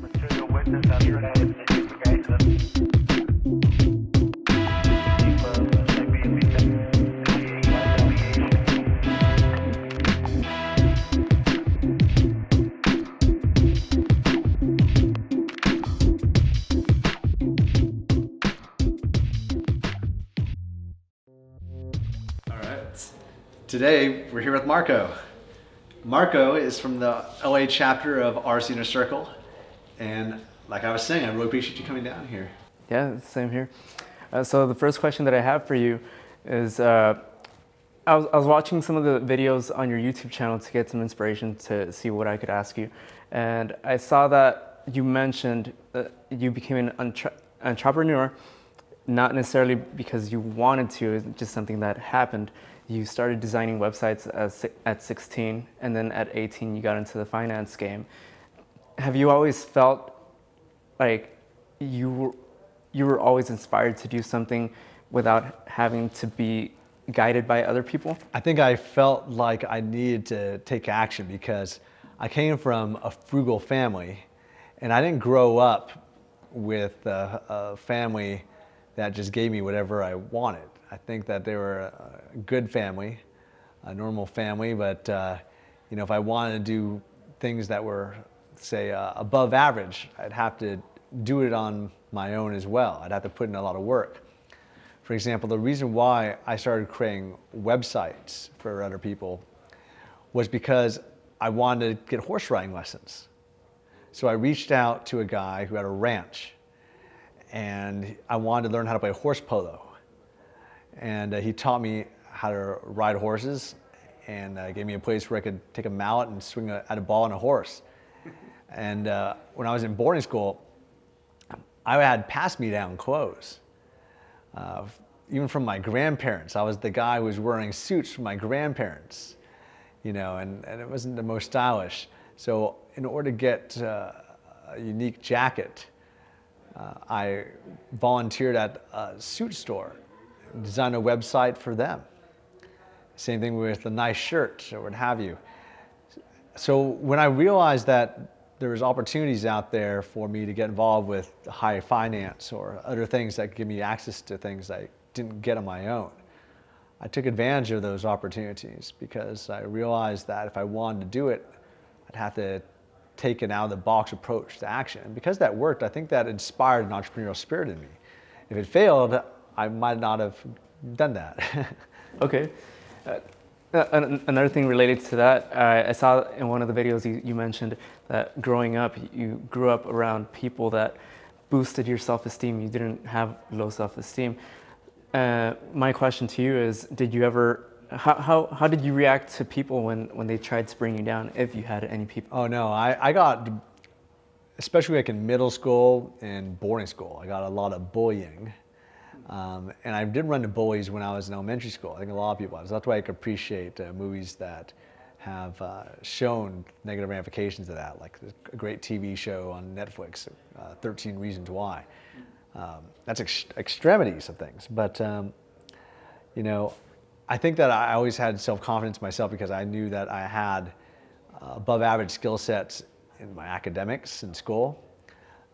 Material witness on United States All right. Today we're here with Marco. Marco is from the LA chapter of RSD Inner Circle, and like I was saying, I really appreciate you coming down here. Yeah, same here. So the first question that I have for you is, I was watching some of the videos on your YouTube channel to get some inspiration to see what I could ask you, and I saw that you mentioned that you became an entrepreneur, not necessarily because you wanted to, it's just something that happened. You started designing websites at 16, and then at 18 you got into the finance game. Have you always felt like you were always inspired to do something without having to be guided by other people? I think I felt like I needed to take action because I came from a frugal family, and I didn't grow up with a family that just gave me whatever I wanted. I think that they were a good family, a normal family, but you know, if I wanted to do things that were, say, above average, I'd have to do it on my own as well. I'd have to put in a lot of work. For example, the reason why I started creating websites for other people was because I wanted to get horse riding lessons. So I reached out to a guy who had a ranch, and I wanted to learn how to play horse polo. And he taught me how to ride horses, and gave me a place where I could take a mallet and swing at a ball on a horse. And when I was in boarding school, I had pass-me-down clothes. Even from my grandparents. I was the guy who was wearing suits from my grandparents, you know, and it wasn't the most stylish. So in order to get a unique jacket, I volunteered at a suit store, designed a website for them. Same thing with a nice shirt or what have you. So when I realized that there was opportunities out there for me to get involved with high finance or other things that give me access to things I didn't get on my own, I took advantage of those opportunities because I realized that if I wanted to do it, I'd have to take an out-of-the-box approach to action. And because that worked, I think that inspired an entrepreneurial spirit in me. If it failed, I might not have done that. Okay. Another thing related to that, I saw in one of the videos you mentioned that growing up, you grew up around people that boosted your self-esteem. You didn't have low self-esteem. My question to you is, did you ever, how did you react to people when they tried to bring you down, if you had any people? Oh no, I got, especially like in middle school and boarding school, I got a lot of bullying. And I did run into bullies when I was in elementary school. I think a lot of people have. So that's why I can appreciate movies that have shown negative ramifications of that, like a great TV show on Netflix, 13 Reasons Why. That's extremities of things. But, you know, I think that I always had self-confidence myself because I knew that I had above average skill sets in my academics in school.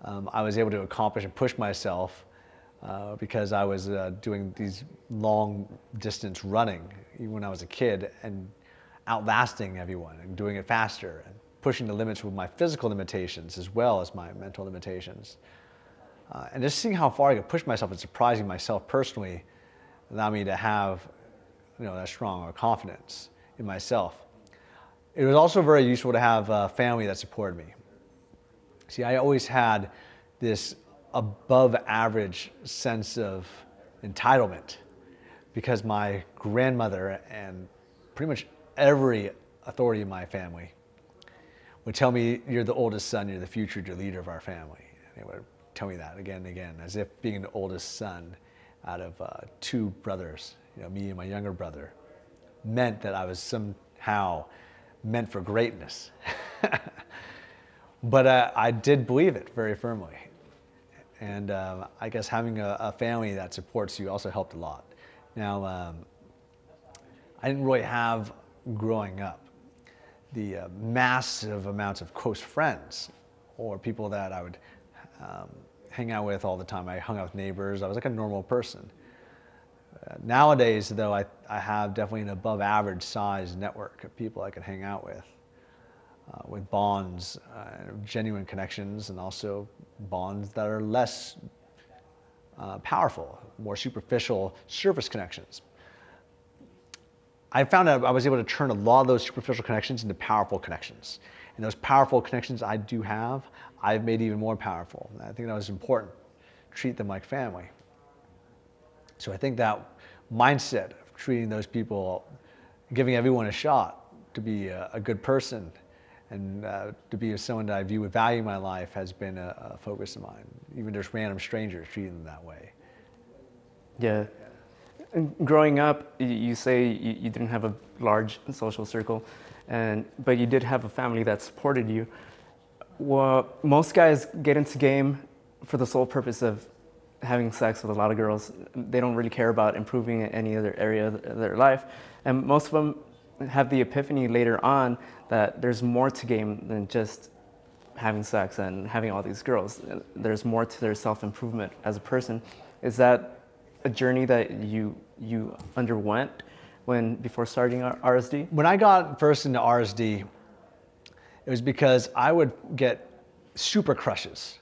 I was able to accomplish and push myself because I was doing these long distance running even when I was a kid and outlasting everyone and doing it faster and pushing the limits with my physical limitations as well as my mental limitations. And just seeing how far I could push myself and surprising myself personally allowed me to have, you know, that strong confidence in myself. It was also very useful to have a family that supported me. See, I always had this above average sense of entitlement because my grandmother and pretty much every authority in my family would tell me, you're the oldest son, you're the future, you're the leader of our family. And they would tell me that again and again, as if being the oldest son out of two brothers, you know, me and my younger brother, meant that I was somehow meant for greatness. But I did believe it very firmly. And I guess having a family that supports you also helped a lot. Now, I didn't really have, growing up, the massive amounts of close friends or people that I would hang out with all the time. I hung out with neighbors. I was like a normal person. Nowadays, though, I have definitely an above average size network of people I can hang out with bonds, genuine connections, and also bonds that are less powerful, more superficial surface connections. I found out I was able to turn a lot of those superficial connections into powerful connections. And those powerful connections I do have, I've made even more powerful. And I think that was important. Treat them like family. So I think that mindset of treating those people, giving everyone a shot to be a good person and to be someone that I view with value in my life has been a focus of mine. Even just random strangers, treating them that way. Yeah. And growing up, you say you didn't have a large social circle, but you did have a family that supported you. Well, most guys get into game for the sole purpose of having sex with a lot of girls. They don't really care about improving in any other area of their life. And most of them have the epiphany later on that there's more to game than just having sex and having all these girls. There's more to their self-improvement as a person. Is that a journey that you underwent before starting RSD? When I got first into RSD, it was because I would get super crushes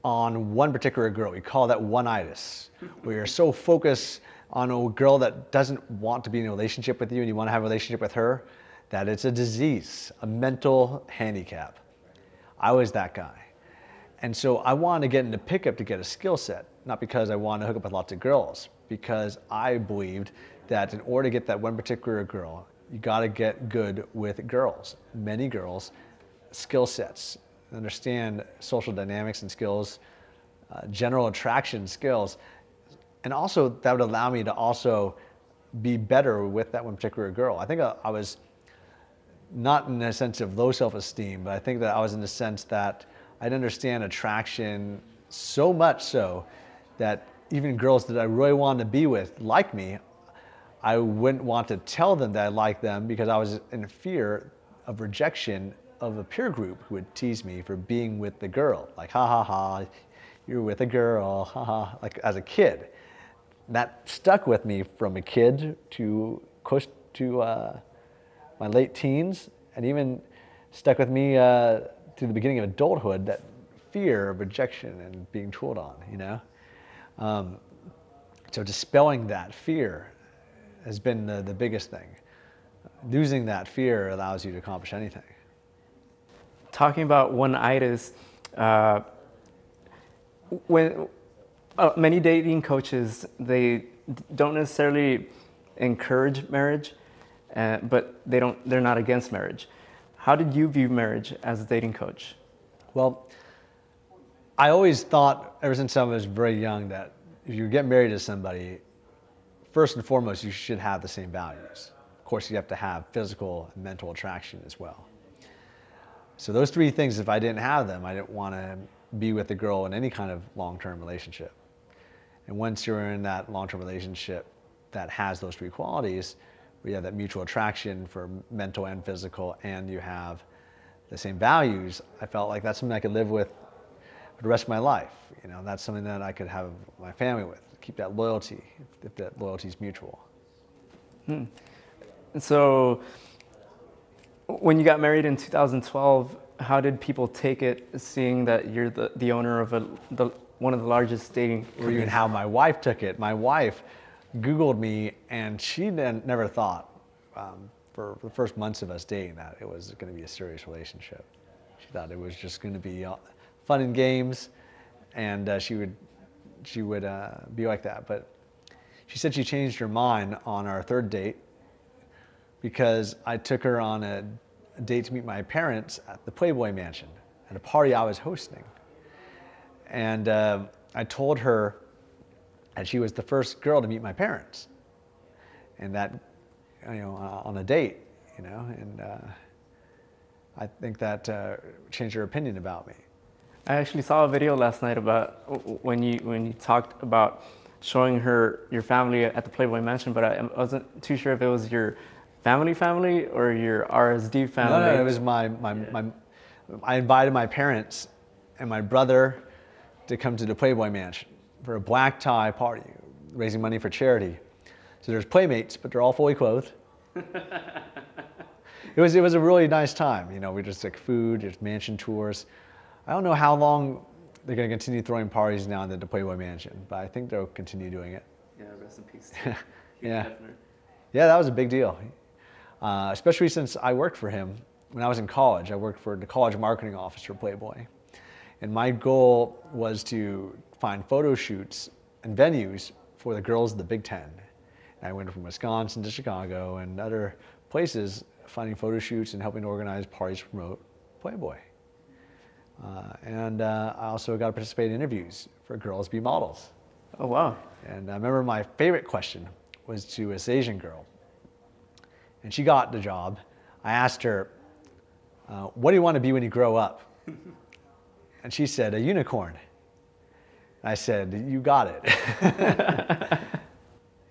on one particular girl. We call that one-itis, where you're so focused on a girl that doesn't want to be in a relationship with you and you want to have a relationship with her, that it's a disease, a mental handicap. I was that guy. And so I wanted to get into pickup to get a skill set, not because I wanted to hook up with lots of girls, because I believed that in order to get that one particular girl, you got to get good with girls, many girls, skill sets, understand social dynamics and skills, general attraction skills. And also that would allow me to also be better with that one particular girl. I think I was not in a sense of low self-esteem, but I think that I was in the sense that I'd understand attraction so much so that even girls that I really wanted to be with, like me, I wouldn't want to tell them that I liked them because I was in fear of rejection of a peer group who would tease me for being with the girl. Like, ha ha ha, you're with a girl, ha ha, like as a kid. That stuck with me from a kid to close to my late teens, and even stuck with me to the beginning of adulthood, that fear of rejection and being told on, you know? So dispelling that fear has been the biggest thing. Losing that fear allows you to accomplish anything. Talking about one-itis, when many dating coaches, they don't necessarily encourage marriage, but they're not against marriage. How did you view marriage as a dating coach? Well, I always thought, ever since I was very young, that if you get married to somebody, first and foremost, you should have the same values. Of course, you have to have physical and mental attraction as well. So those three things, if I didn't have them, I didn't want to be with a girl in any kind of long-term relationship. And once you're in that long-term relationship that has those three qualities, where you have that mutual attraction for mental and physical, and you have the same values, I felt like that's something I could live with for the rest of my life. You know, that's something that I could have my family with, keep that loyalty, if that loyalty is mutual. And so when you got married in 2012, how did people take it, seeing that you're the owner of one of the largest dating companies? Or even how my wife took it. My wife Googled me, and she never thought for the first months of us dating that it was going to be a serious relationship. She thought it was just going to be fun and games, and she would be like that. But she said she changed her mind on our third date because I took her on a date to meet my parents at the Playboy Mansion at a party I was hosting. And I told her that she was the first girl to meet my parents, and that, you know, on a date, you know, and I think that changed her opinion about me. I actually saw a video last night about when you talked about showing her your family at the Playboy Mansion, but I wasn't too sure if it was your family or your RSD family. No, it was I invited my parents and my brother to come to the Playboy Mansion for a black tie party, raising money for charity. So there's playmates, but they're all fully clothed. It was a really nice time. You know, we just took food, just mansion tours. I don't know how long they're going to continue throwing parties now at the Playboy Mansion, but I think they'll continue doing it. Yeah, rest in peace. Yeah. Yeah, that was a big deal. Especially since I worked for him when I was in college. I worked for the college marketing office for Playboy. And my goal was to find photo shoots and venues for the girls of the Big Ten. And I went from Wisconsin to Chicago and other places finding photo shoots and helping to organize parties to promote Playboy. I also got to participate in interviews for girls be models. Oh, wow. And I remember my favorite question was to this Asian girl. And she got the job. I asked her, what do you want to be when you grow up? And she said, a unicorn. I said, you got it.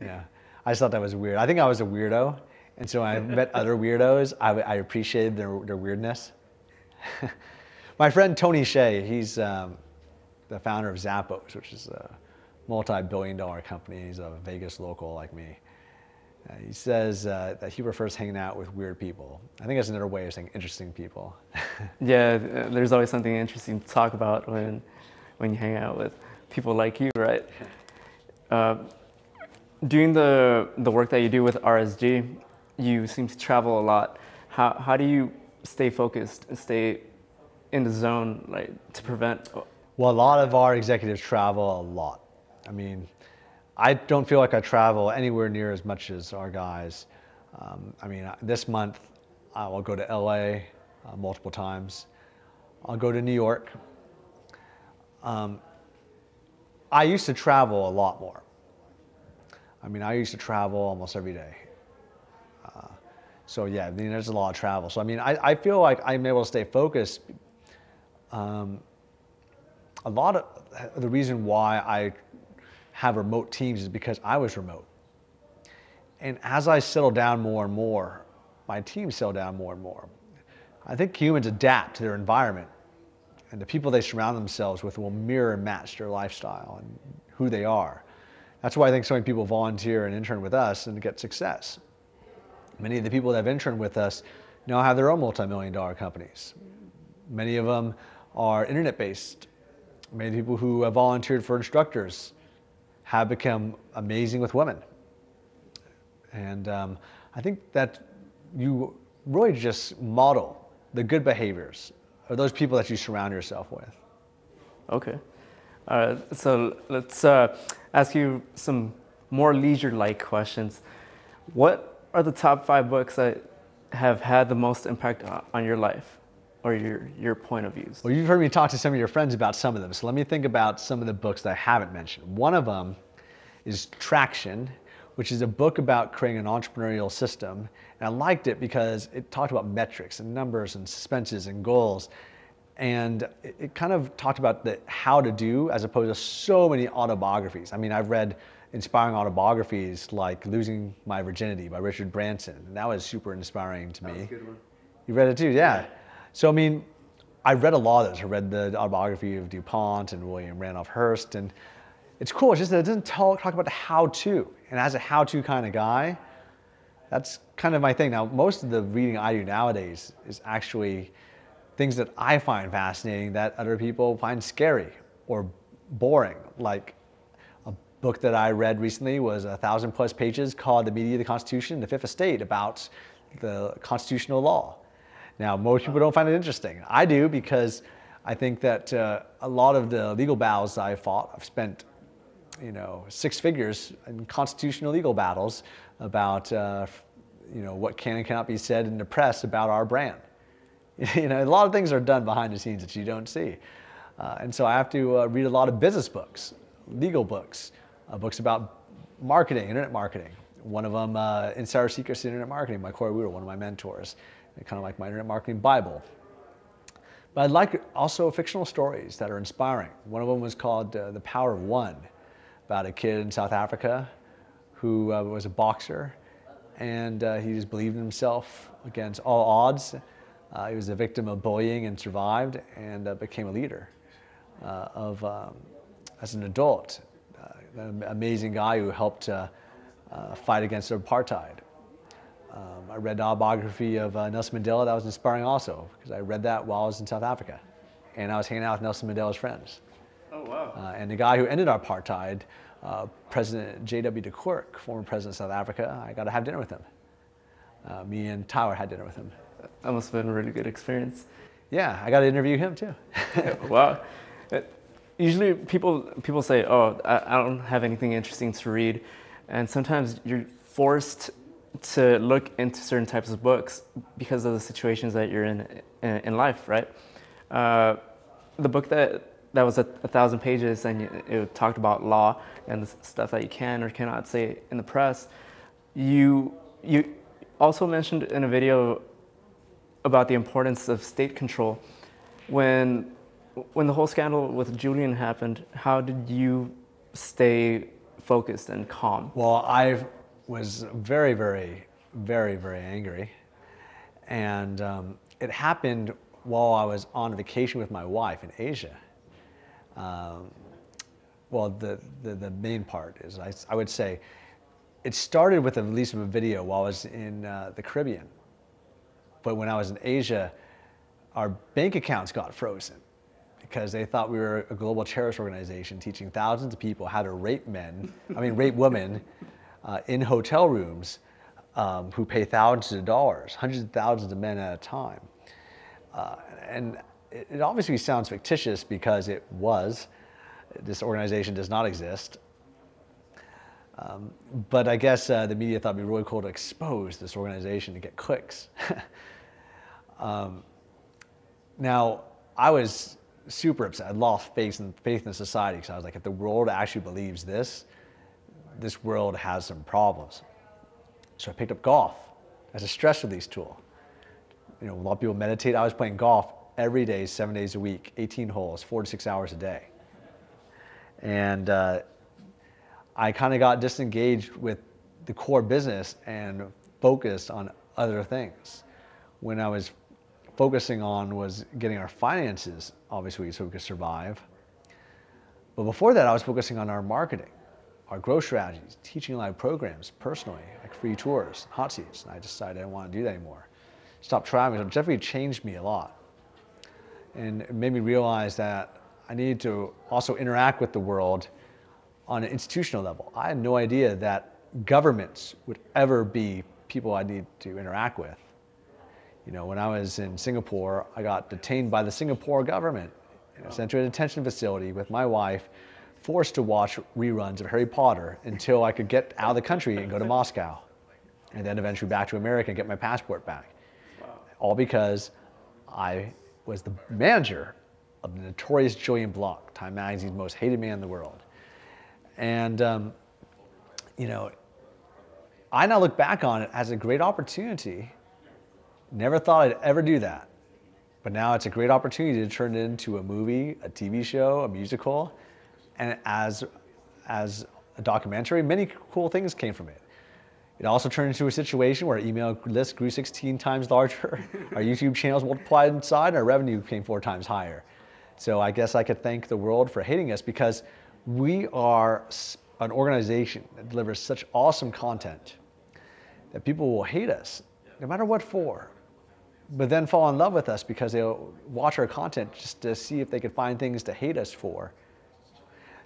Yeah, I just thought that was weird. I think I was a weirdo. And so when I met other weirdos, I appreciated their weirdness. My friend Tony Hsieh, he's the founder of Zappos, which is a multi-billion-dollar company. He's a Vegas local like me. He says that he prefers hanging out with weird people. I think that's another way of saying interesting people. Yeah, there's always something interesting to talk about when you hang out with people like you, right? Doing the work that you do with RSD, you seem to travel a lot. How do you stay focused and stay in the zone, like, to prevent? Well, a lot of our executives travel a lot. I mean, I don't feel like I travel anywhere near as much as our guys. I mean, this month I will go to LA multiple times. I'll go to New York. I used to travel a lot more. I mean, I used to travel almost every day. So yeah, I mean, there's a lot of travel. So I mean, I feel like I'm able to stay focused. A lot of the reason why I have remote teams is because I was remote. And as I settle down more and more, my teams settle down more and more. I think humans adapt to their environment, and the people they surround themselves with will mirror and match their lifestyle and who they are. That's why I think so many people volunteer and intern with us and get success. Many of the people that have interned with us now have their own multi-million-dollar companies. Many of them are internet-based. Many people who have volunteered for instructors have become amazing with women. And I think that you really just model the good behaviors of those people that you surround yourself with. Okay. So let's ask you some more leisure-like questions. What are the top 5 books that have had the most impact on your life or your point of views? Well, you've heard me talk to some of your friends about some of them, so let me think about some of the books that I haven't mentioned. One of them is Traction, which is a book about creating an entrepreneurial system. And I liked it because it talked about metrics and numbers and suspenses and goals. And it kind of talked about the how to do as opposed to so many autobiographies. I mean, I've read inspiring autobiographies like Losing My Virginity by Richard Branson. And that was super inspiring to me. That was a good one. You read it too, yeah. So, I mean, I read a lot of those. I read the autobiography of DuPont and William Randolph Hearst. And it's cool, it's just that it doesn't talk about the how-to. And as a how-to kind of guy, that's kind of my thing. Now, most of the reading I do nowadays is actually things that I find fascinating that other people find scary or boring. Like a book that I read recently was 1,000+ pages called The Media of the Constitution, the Fifth Estate, about the constitutional law. Now, most people don't find it interesting. I do, because I think that a lot of the legal battles I've fought, I've spent 6 figures in constitutional legal battles about what can and cannot be said in the press about our brand. A lot of things are done behind the scenes that you don't see. And so I have to read a lot of business books, legal books, books about marketing, internet marketing. One of them, Insider Secrets to Internet Marketing by Corey Wheeler, one of my mentors. Kind of like my internet marketing Bible. But I like also fictional stories that are inspiring. One of them was called The Power of One, about a kid in South Africa who was a boxer, and he just believed in himself against all odds. He was a victim of bullying and survived, and became a leader. as an adult. An amazing guy who helped fight against apartheid. I read the autobiography of Nelson Mandela. That was inspiring also, because I read that while I was in South Africa. And I was hanging out with Nelson Mandela's friends. Oh, wow. And the guy who ended apartheid, President J.W. de Klerk, former president of South Africa, I got to have dinner with him. Me and Tyler had dinner with him. That must have been a really good experience. Yeah, I got to interview him too. Wow. Usually people say, oh, I don't have anything interesting to read. And sometimes you're forced to look into certain types of books because of the situations that you're in life, right? The book that was 1,000 pages and it talked about law and the stuff that you can or cannot say in the press. You also mentioned in a video about the importance of state control. When the whole scandal with Julian happened, how did you stay focused and calm? Well, I was very, very, very, very angry. And it happened while I was on vacation with my wife in Asia. Well, the main part is, I would say, it started with the release of a video while I was in the Caribbean. But when I was in Asia, our bank accounts got frozen because they thought we were a global terrorist organization teaching thousands of people how to rape rape women in hotel rooms who pay thousands of dollars, hundreds of thousands of men at a time. And it obviously sounds fictitious because it was. This organization does not exist. But I guess the media thought it'd be really cool to expose this organization to get clicks. Now, I was super upset. I lost faith in society because I was like, if the world actually believes this world has some problems. So I picked up golf as a stress release tool. You know, a lot of people meditate. I was playing golf every day, 7 days a week, 18 holes, 4 to 6 hours a day. And I kind of got disengaged with the core business and focused on other things. When I was focusing on was getting our finances, obviously, so we could survive. But before that, I was focusing on our marketing, our growth strategies, teaching live programs personally, like free tours, hot seats. And I decided I didn't want to do that anymore. Stopped traveling. So it definitely changed me a lot. And it made me realize that I needed to also interact with the world on an institutional level. I had no idea that governments would ever be people I need to interact with. You know, when I was in Singapore, I got detained by the Singapore government and sent to a detention facility with my wife, forced to watch reruns of Harry Potter until I could get out of the country and go to Moscow. And then eventually back to America and get my passport back. Wow. All because I was the manager of the notorious Julian Block, Time Magazine's most hated man in the world. And, you know, I now look back on it as a great opportunity. Never thought I'd ever do that. But now it's a great opportunity to turn it into a movie, a TV show, a musical. And as a documentary, many cool things came from it. It also turned into a situation where our email list grew 16 times larger, our YouTube channels multiplied inside, and our revenue became 4 times higher. So I guess I could thank the world for hating us because we are an organization that delivers such awesome content that people will hate us, no matter what for, but then fall in love with us because they'll watch our content just to see if they could find things to hate us for.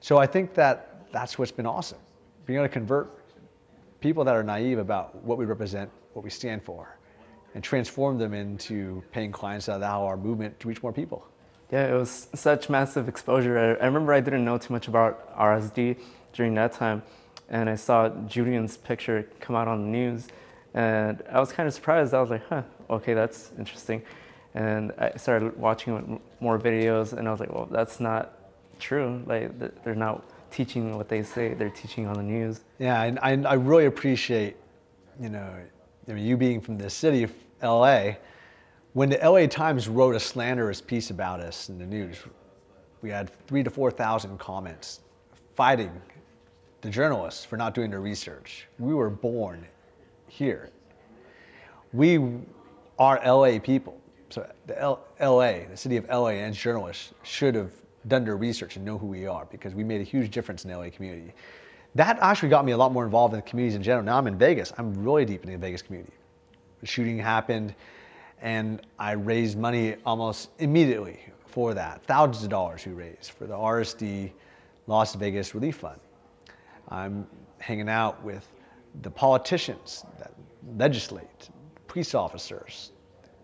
So I think that that's what's been awesome, being able to convert people that are naive about what we represent, what we stand for, and transform them into paying clients that allow our movement to reach more people. Yeah, it was such massive exposure. I remember I didn't know too much about RSD during that time, and I saw Julian's picture come out on the news, and I was kind of surprised. I was like, huh, okay, that's interesting. And I started watching more videos, and I was like, well, that's not true. Like, they're not teaching what they say, they're teaching on the news. Yeah, and I really appreciate, you know, you being from the city of LA. When the LA Times wrote a slanderous piece about us in the news, we had 3,000 to 4,000 comments fighting the journalists for not doing their research. We were born here. We are LA people. So the LA, the city of LA, and journalists should have done their research and know who we are, because we made a huge difference in the LA community. That actually got me a lot more involved in the communities in general. Now I'm in Vegas. I'm really deep in the Vegas community. The shooting happened, and I raised money almost immediately for that. Thousands of dollars we raised for the RSD Las Vegas Relief Fund. I'm hanging out with the politicians that legislate, police officers,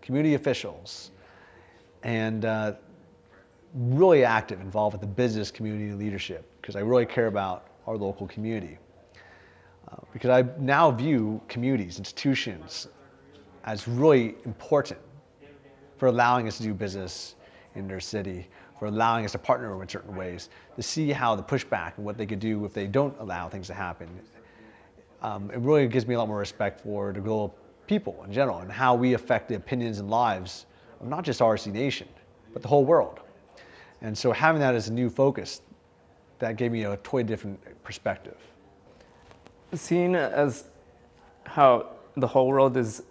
community officials, and really active, involved with the business community and leadership, because I really care about our local community. Because I now view communities, institutions, as really important for allowing us to do business in their city, for allowing us to partner in certain ways, to see how the pushback and what they could do if they don't allow things to happen. It really gives me a lot more respect for the global people in general and how we affect the opinions and lives of not just RSD Nation, but the whole world. And so having that as a new focus, that gave me a totally different perspective. Seeing as how the whole world is,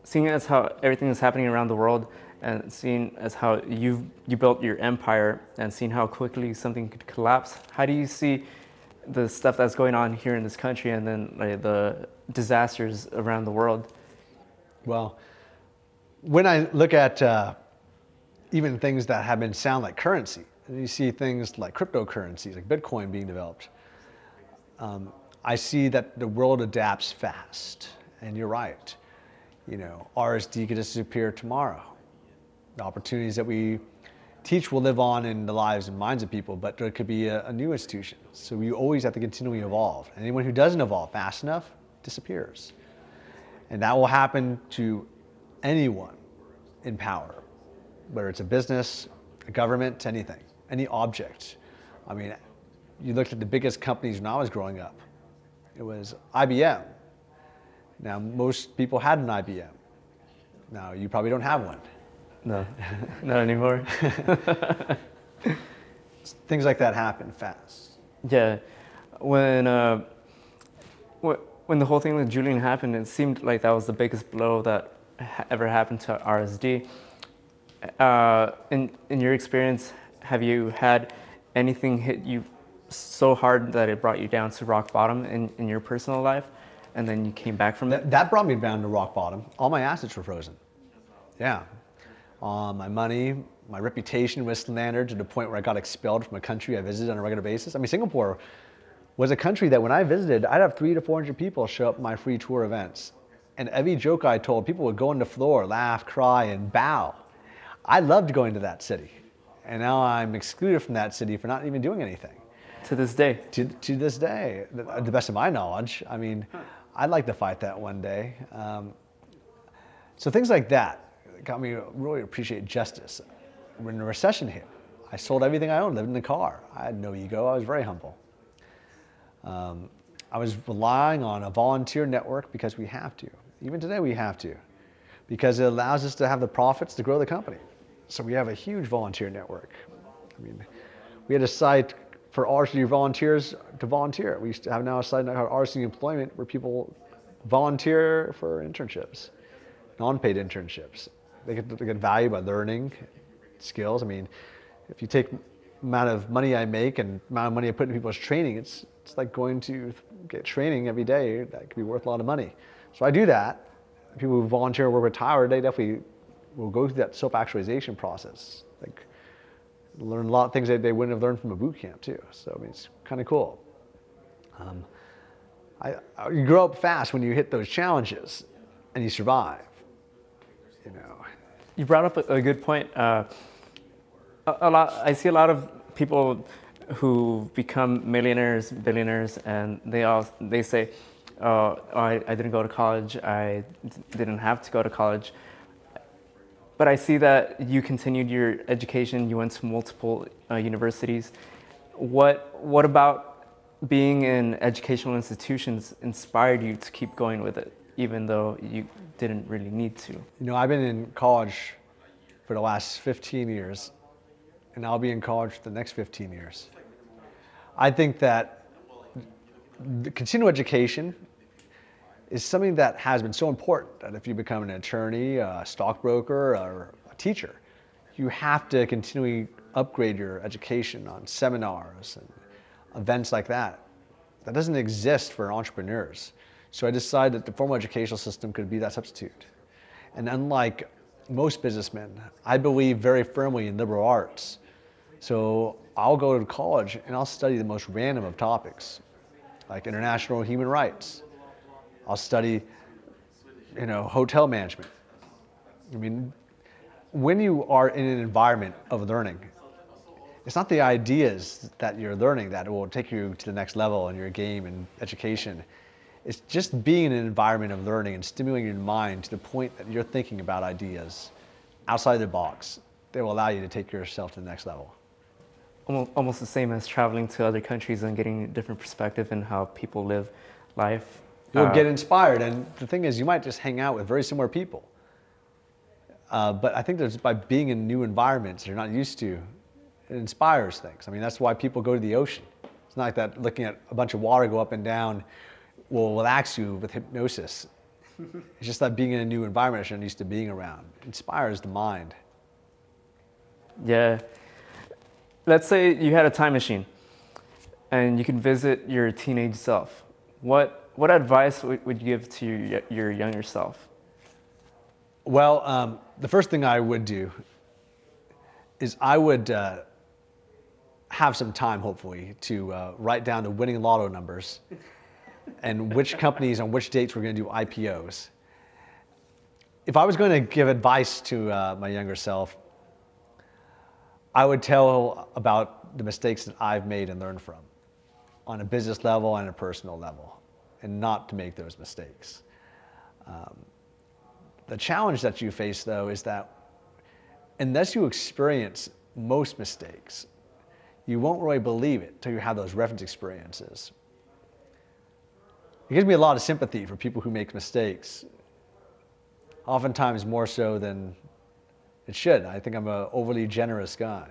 seeing as how everything is happening around the world, and seeing as how you built your empire, and seeing how quickly something could collapse, how do you see the stuff that's going on here in this country, and then the disasters around the world? Well, when I look at even things that have been sound like currency, and you see things like cryptocurrencies, like Bitcoin being developed, I see that the world adapts fast. And you're right. You know, RSD could disappear tomorrow. The opportunities that we teach will live on in the lives and minds of people, but there could be a new institution. So we always have to continually evolve. Anyone who doesn't evolve fast enough disappears. And that will happen to anyone in power, whether it's a business, a government, anything, any object. I mean, you looked at the biggest companies when I was growing up. It was IBM. Now, most people had an IBM. Now, you probably don't have one. No, not anymore. Things like that happen fast. Yeah, when the whole thing with Julian happened, it seemed like that was the biggest blow that ever happened to RSD. In your experience, have you had anything hit you so hard that it brought you down to rock bottom in your personal life, and then you came back from it? That brought me down to rock bottom. All my assets were frozen. Yeah. My money, my reputation was slandered to the point where I got expelled from a country I visited on a regular basis. I mean, Singapore was a country that when I visited, I'd have 300 to 400 people show up at my free tour events. And every joke I told, people would go on the floor, laugh, cry, and bow. I loved going to that city. And now I'm excluded from that city for not even doing anything. To this day? To this day, the best of my knowledge. I mean, I'd like to fight that one day. So things like that got me to really appreciate justice. When the recession hit, I sold everything I owned, lived in the car. I had no ego, I was very humble. I was relying on a volunteer network because we have to. Even today we have to, because it allows us to have the profits to grow the company. So we have a huge volunteer network. I mean, we had a site for RSD volunteers to volunteer. We used to have now a site called RSD Employment where people volunteer for internships, non-paid internships. They get value by learning skills. I mean, if you take the amount of money I make and the amount of money I put into people's training, it's like going to get training every day. That could be worth a lot of money. So I do that. People who volunteer or work with Tyler, they definitely will go through that self-actualization process. Like, learn a lot of things that they wouldn't have learned from a boot camp too. So I mean, it's kind of cool. You grow up fast when you hit those challenges and you survive. You know. You brought up a good point. I see a lot of people who become millionaires, billionaires, and they say, "Oh, I didn't go to college. I didn't have to go to college." But I see that you continued your education. You went to multiple universities. What about being in educational institutions inspired you to keep going with it, even though you didn't really need to? You know, I've been in college for the last 15 years, and I'll be in college for the next 15 years. I think that the continuing education is something that has been so important that if you become an attorney, a stockbroker, or a teacher, you have to continually upgrade your education on seminars and events like that. That doesn't exist for entrepreneurs. So I decided that the formal educational system could be that substitute. And unlike most businessmen, I believe very firmly in liberal arts. So I'll go to college and I'll study the most random of topics, like international human rights. I'll study, hotel management. I mean, when you are in an environment of learning, it's not the ideas that you're learning that will take you to the next level in your game and education. It's just being in an environment of learning and stimulating your mind to the point that you're thinking about ideas outside the box that will allow you to take yourself to the next level. Almost the same as traveling to other countries and getting a different perspective in how people live life. You'll get inspired, and the thing is, you might just hang out with very similar people. But I think that by being in new environments you're not used to, it inspires things. I mean, that's why people go to the ocean. It's not like that looking at a bunch of water go up and down will relax you with hypnosis. It's just that being in a new environment that you're not used to being around inspires the mind. Yeah. Let's say you had a time machine and you could visit your teenage self. What advice would you give to your younger self? Well, the first thing I would do is I would have some time, hopefully, to write down the winning lotto numbers and which companies on which dates were going to do IPOs. If I was going to give advice to my younger self, I would tell about the mistakes that I've made and learned from on a business level and a personal level, and not to make those mistakes. The challenge that you face, though, is that unless you experience most mistakes, you won't really believe it until you have those reference experiences. It gives me a lot of sympathy for people who make mistakes, oftentimes more so than it should. I think I'm an overly generous guy.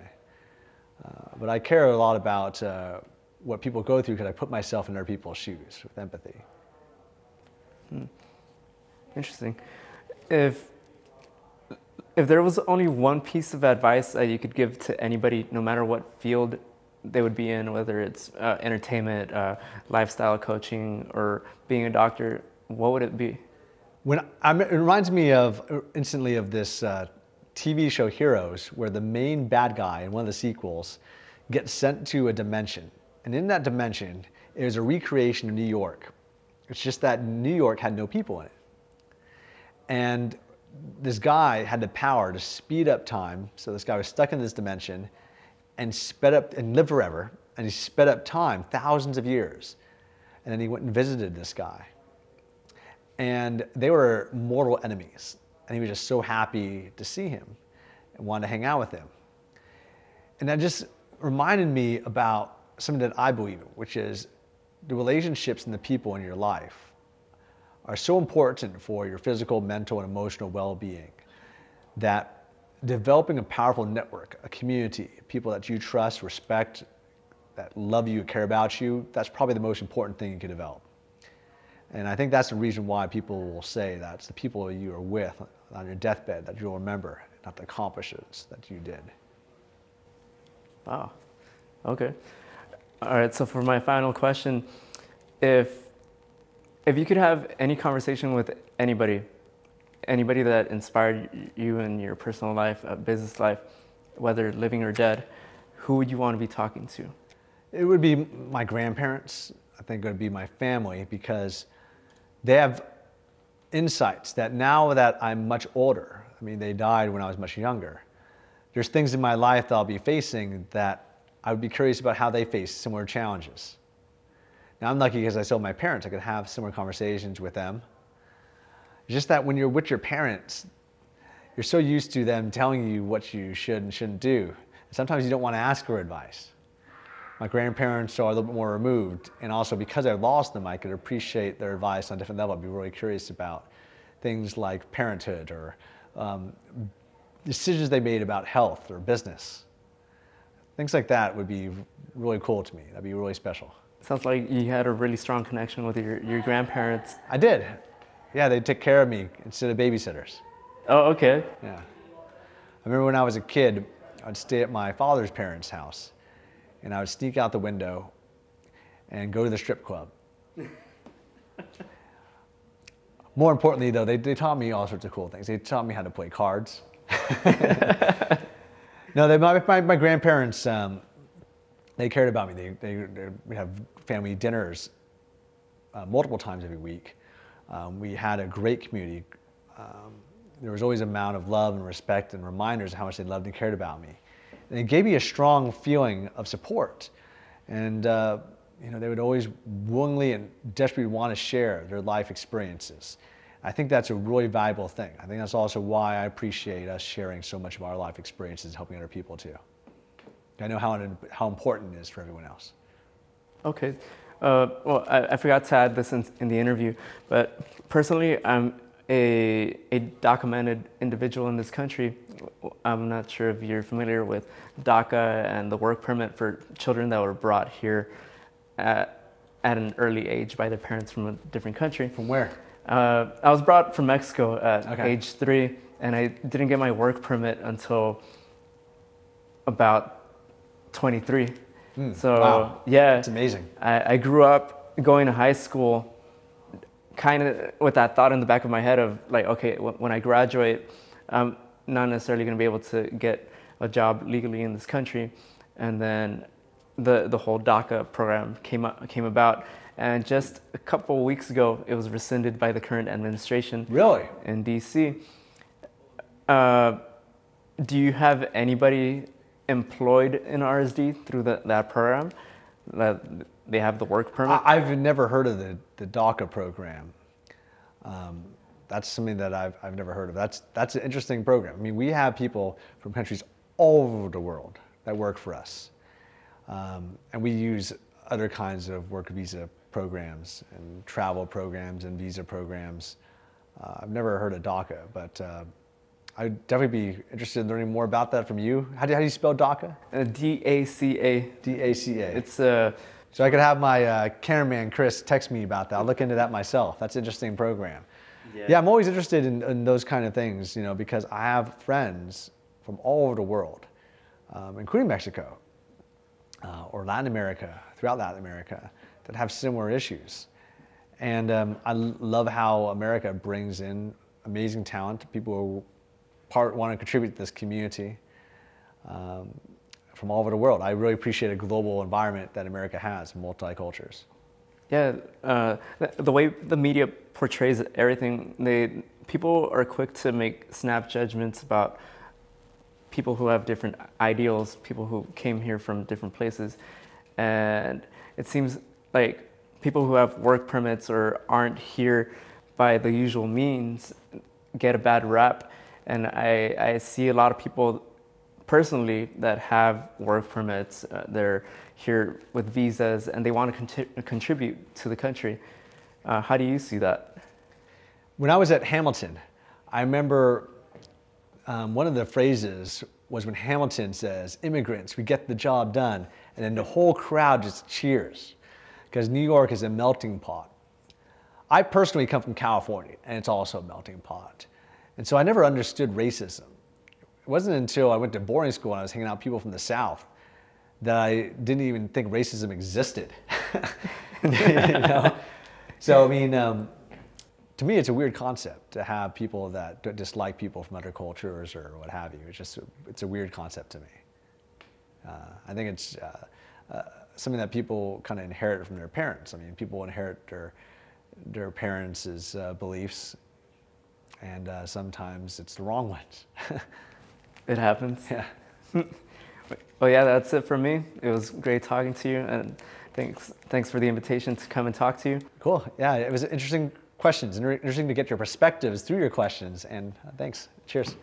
But I care a lot about what people go through because I put myself in other people's shoes with empathy. Interesting. If there was only one piece of advice that you could give to anybody, no matter what field they would be in, whether it's entertainment, lifestyle coaching, or being a doctor, what would it be? It reminds me instantly of this TV show Heroes, where the main bad guy in one of the sequels gets sent to a dimension. And in that dimension, it was a recreation of New York. It's just that New York had no people in it. And this guy had the power to speed up time. So this guy was stuck in this dimension and sped up and lived forever. And he sped up time thousands of years. And then he went and visited this guy. And they were mortal enemies. And he was just so happy to see him and wanted to hang out with him. And that just reminded me about something that I believe in, which is the relationships and the people in your life are so important for your physical, mental, and emotional well-being that developing a powerful network, a community, people that you trust, respect, that love you, care about you, that's probably the most important thing you can develop. And I think that's the reason why people will say that it's the people you are with on your deathbed that you'll remember, not the accomplishments that you did. Wow. Okay. All right. So for my final question, if you could have any conversation with anybody that inspired you in your personal life, business life, whether living or dead, who would you want to be talking to? It would be my grandparents. I think it would be my family, because they have insights that now that I'm much older, I mean, they died when I was much younger, there's things in my life that I'll be facing that I would be curious about how they face similar challenges. Now, I'm lucky because I still have my parents. I could have similar conversations with them. It's just that when you're with your parents, you're so used to them telling you what you should and shouldn't do. And sometimes you don't want to ask for advice. My grandparents are a little bit more removed, and also because I lost them, I could appreciate their advice on a different level. I'd be really curious about things like parenthood or decisions they made about health or business. Things like that would be really cool to me. That'd be really special. Sounds like you had a really strong connection with your grandparents. I did. Yeah, they took care of me instead of babysitters. Oh, okay. Yeah. remember when I was a kid, I'd stay at my father's parents' house, and I would sneak out the window and go to the strip club. More importantly, though, they taught me all sorts of cool things. They taught me how to play cards. No, my grandparents, they cared about me. We'd have family dinners multiple times every week. We had a great community. There was always an amount of love and respect and reminders of how much they loved and cared about me. And it gave me a strong feeling of support. And they would always willingly and desperately want to share their life experiences. I think that's a really valuable thing. I think that's also why I appreciate us sharing so much of our life experiences, helping other people too. I know how important it is for everyone else. Okay. Well, I forgot to add this in the interview, but personally, I'm a documented individual in this country. I'm not sure if you're familiar with DACA and the work permit for children that were brought here at an early age by their parents from a different country. From where? I was brought from Mexico at age 3, and I didn't get my work permit until about 23. So wow. yeah, it's amazing. I grew up going to high school kind of with that thought in the back of my head of like, okay, when I graduate, I'm not necessarily going to be able to get a job legally in this country. And then the whole DACA program came about, and just a couple of weeks ago, it was rescinded by the current administration. Really? In DC. Do you have anybody employed in RSD through that program? That they have the work permit? I've never heard of the DACA program. That's something that I've never heard of. That's an interesting program. I mean, we have people from countries all over the world that work for us. And we use other kinds of work visa programs and travel programs and visa programs. I've never heard of DACA, but I'd definitely be interested in learning more about that from you. How do you spell DACA? D-A-C-A. D-A-C-A. It's So I could have my cameraman, Chris, text me about that. I'll look into that myself. That's an interesting program. Yeah, I'm always interested in those kind of things, because I have friends from all over the world, including Mexico or Latin America, throughout Latin America, that have similar issues. And I love how America brings in amazing talent, people who want to contribute to this community from all over the world. I really appreciate a global environment that America has, multi-cultures. Yeah, the way the media portrays everything, people are quick to make snap judgments about people who have different ideals, people who came here from different places. And it seems like people who have work permits or aren't here by the usual means get a bad rap. And I see a lot of people personally that have work permits, they're here with visas and they want to contribute to the country. How do you see that? When I was at Hamilton, I remember one of the phrases was when Hamilton says, "Immigrants, we get the job done," and then the whole crowd just cheers, because New York is a melting pot. I personally come from California, and it's also a melting pot. And so I never understood racism. It wasn't until I went to boarding school and I was hanging out with people from the South that I didn't even think racism existed. So I mean, to me, it's a weird concept to have people that dislike people from other cultures or what have you. It's a weird concept to me. I think it's something that people kind of inherit from their parents. I mean, people inherit their parents' beliefs, and sometimes it's the wrong ones. It happens. Yeah. Well, yeah, that's it for me. It was great talking to you, and thanks for the invitation to come and talk to you. Cool. Yeah, it was interesting questions, and interesting to get your perspectives through your questions, and thanks. Cheers.